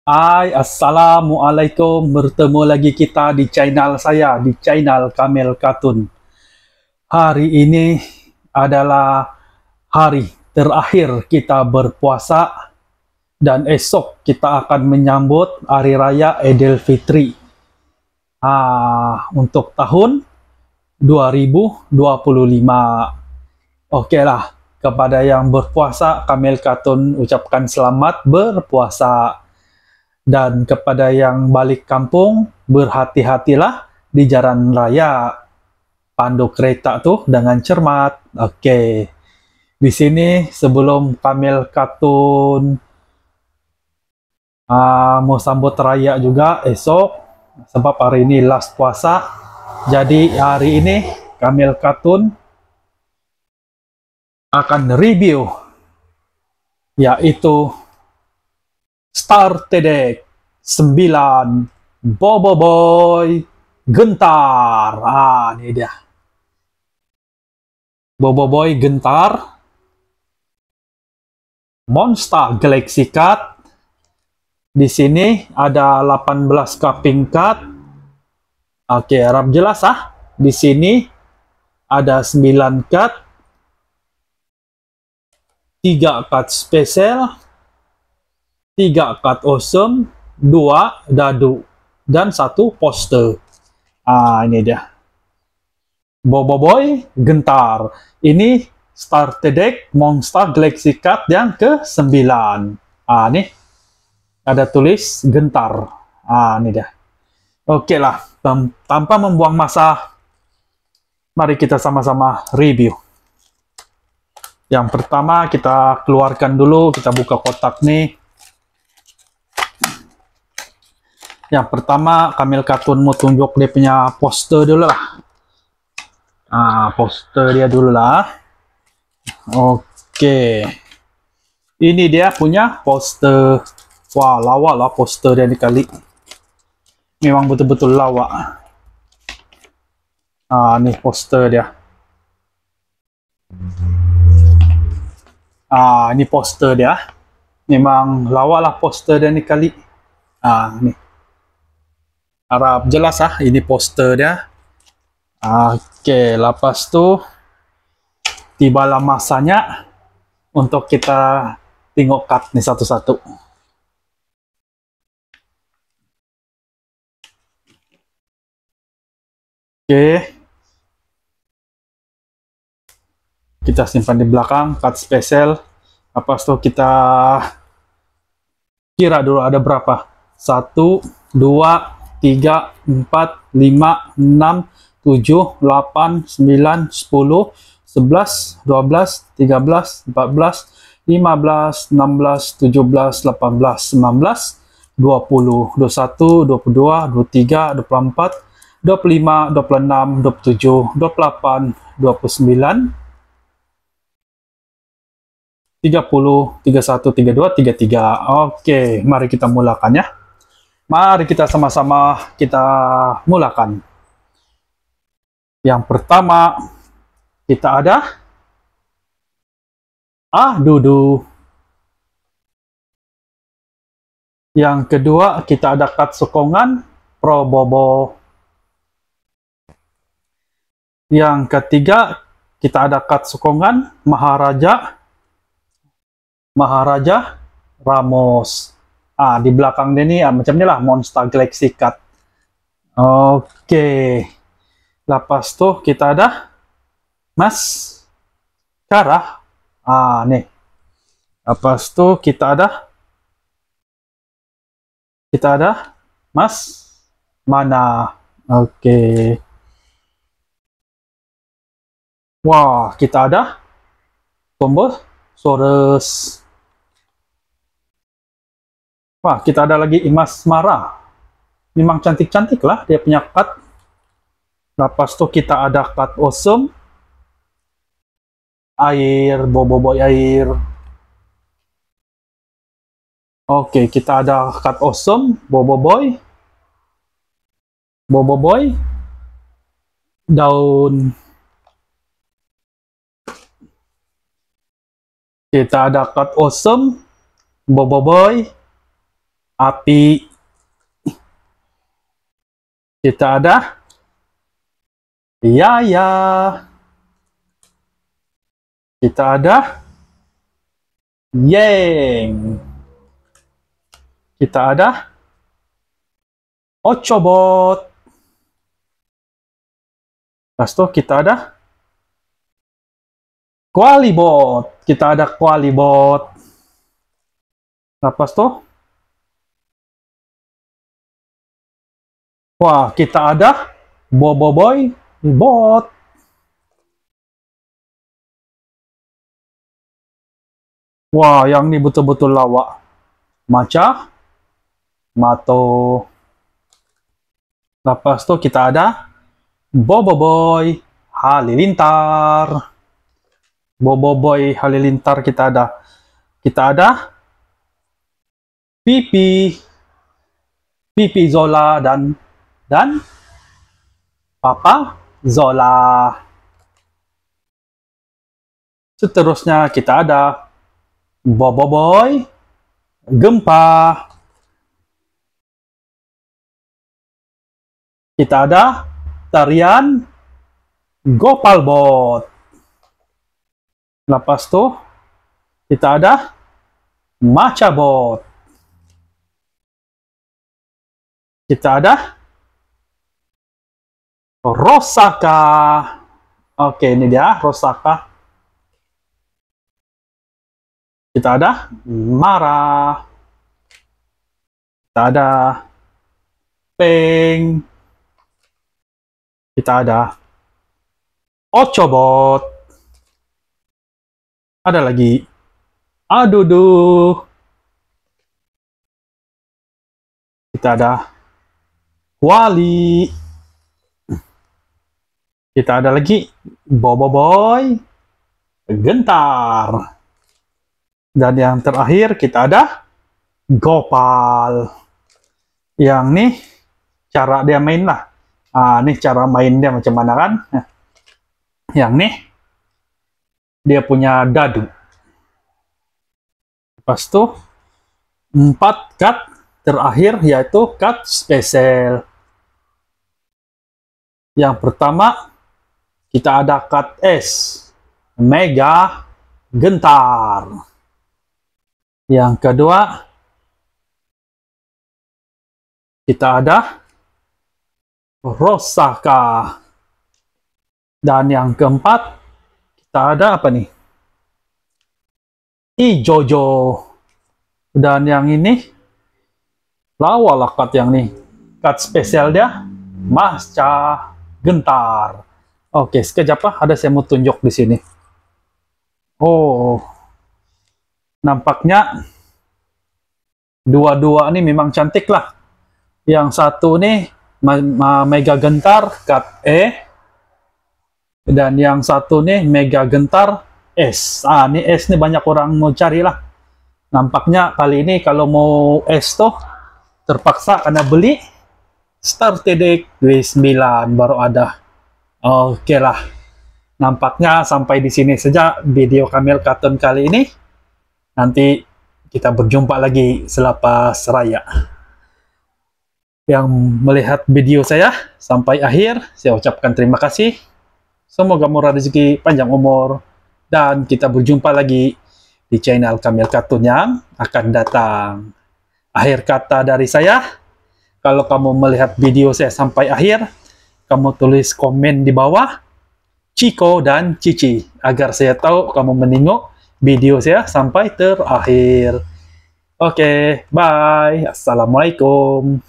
Assalamualaikum. Bertemu lagi kita di channel saya, di channel Kamel Katun. Hari ini adalah hari terakhir kita berpuasa dan esok kita akan menyambut Hari Raya Idul Fitri. Untuk tahun 2025. Okeylah, kepada yang berpuasa, Kamel Katun ucapkan selamat berpuasa. Dan kepada yang balik kampung, berhati-hatilah di jalan raya. Pandu kereta tuh dengan cermat. Oke. Di sini sebelum Kamel Katun mau sambut raya juga esok, sebab hari ini last puasa. Jadi hari ini Kamel Katun akan review, yaitu Star TDK 9 Boboiboy Gentar. Ini dia. Boboiboy Gentar Monster Galaxy Card. Di sini ada 18 cupping card. Oke, harap jelas Di sini ada 9 card, 3 card spesial, 3 card awesome, 2 dadu, dan 1 poster. Ini dia. Boboiboy Gentar. Ini starter deck Monster Galaxy Card yang ke-9. Nih. Ada tulis Gentar. Ini dia. Oke lah. Tanpa membuang masa, mari kita sama-sama review. Yang pertama kita keluarkan dulu, kita buka kotak nih. Yang pertama, Kamel Katun mau tunjuk dia punya poster dulu lah. Poster dia dulu lah. Oke. Ini dia punya poster. Wah, lawak lah poster dia ni kali. Memang betul-betul lawak. Nih poster dia. Ini poster dia. Memang lawak lah poster dia ni kali. Nih. Harap jelas ini poster dia. Oke, lepas tu tibalah masanya untuk kita tengok card ni satu-satu. Oke. Kita simpan di belakang card spesial. Lepas tu kita kira dulu ada berapa. 1, 2, 3, 4, 5, 6, 7, 8, 9, 10, 11, 12, 13, 14, 15, 16, 17, 18, 19, 20, 21, 22, 23, 24, 25, 26, 27, 28, 29, 30, 31, 32, 33. Oke, mari kita mulakan ya. Mari kita sama-sama kita mulakan. Yang pertama, kita ada Dudu. Yang kedua, kita ada card sokongan Pro Bobo. Yang ketiga, kita ada card sokongan Maharaja Ramos. Di belakang dia ni macam ni lah, Monster Galaxy Card. Oke. Lepas tu kita ada Mas Kara. Nih. Lepas tu kita ada Mas Mana. Oke. Wah, kita ada combo Soros. Wah, kita ada lagi Imas Mara. Memang cantik-cantik lah dia punya card. Lepas tu kita ada card awesome. Air, Boboiboy air. Oke, kita ada card awesome, Boboiboy. Daun. Kita ada card awesome, Boboiboy. api. Kita ada Yaya. Kita ada Yeng. Kita ada Ochobot. Lepas itu kita ada Qualibot. Kita ada Qualibot. Lepas itu, wah, kita ada Boboiboy Bot. Wah, yang ini betul-betul lawak. Maca, Mato. Lepas itu kita ada Boboiboy Halilintar. Boboiboy Halilintar kita ada. Kita ada Pipi. Pipi Zola dan Papa Zola. Seterusnya kita ada Boboiboy Gempa. Kita ada tarian Gopalbot. Lepas itu kita ada Macabot. Kita ada Rosaka. Oke, ini dia Rosaka. Kita ada Mara. Kita ada Peng. Kita ada Ochobot. Ada lagi Adudu. Kita ada Wali. Kita ada lagi Boboiboy Gentar. Dan yang terakhir kita ada Gopal. Yang nih cara dia main lah. Nih cara main dia macam mana kan. Yang nih dia punya dadu. Lepas itu 4 cut terakhir yaitu cut spesial. Yang pertama kita ada cut S Mega Gentar. Yang kedua kita ada Rosaka. Dan yang keempat kita ada apa nih? Ijojo. Dan yang ini lawa cut yang nih. Cut spesial dia Masca Gentar. Oke, sekejap lah, ada saya mau tunjuk di sini. Oh, nampaknya dua-dua ini memang cantik lah. Yang satu nih Mega Gentar cut E. Dan yang satu nih Mega Gentar S. Ini S nih banyak orang mau cari lah. Nampaknya kali ini kalau mau S tuh terpaksa karena beli Starter Deck W9 baru ada. Oke lah. Nampaknya sampai di sini saja video Camel Cotton kali ini. Nanti kita berjumpa lagi selepas raya. Yang melihat video saya sampai akhir, saya ucapkan terima kasih. Semoga murah rezeki, panjang umur, dan kita berjumpa lagi di channel Camel Cotton yang akan datang. Akhir kata dari saya, kalau kamu melihat video saya sampai akhir, kamu tulis komen di bawah Ciko dan Cici agar saya tahu kamu menengok video saya sampai terakhir. Oke, bye. Assalamualaikum.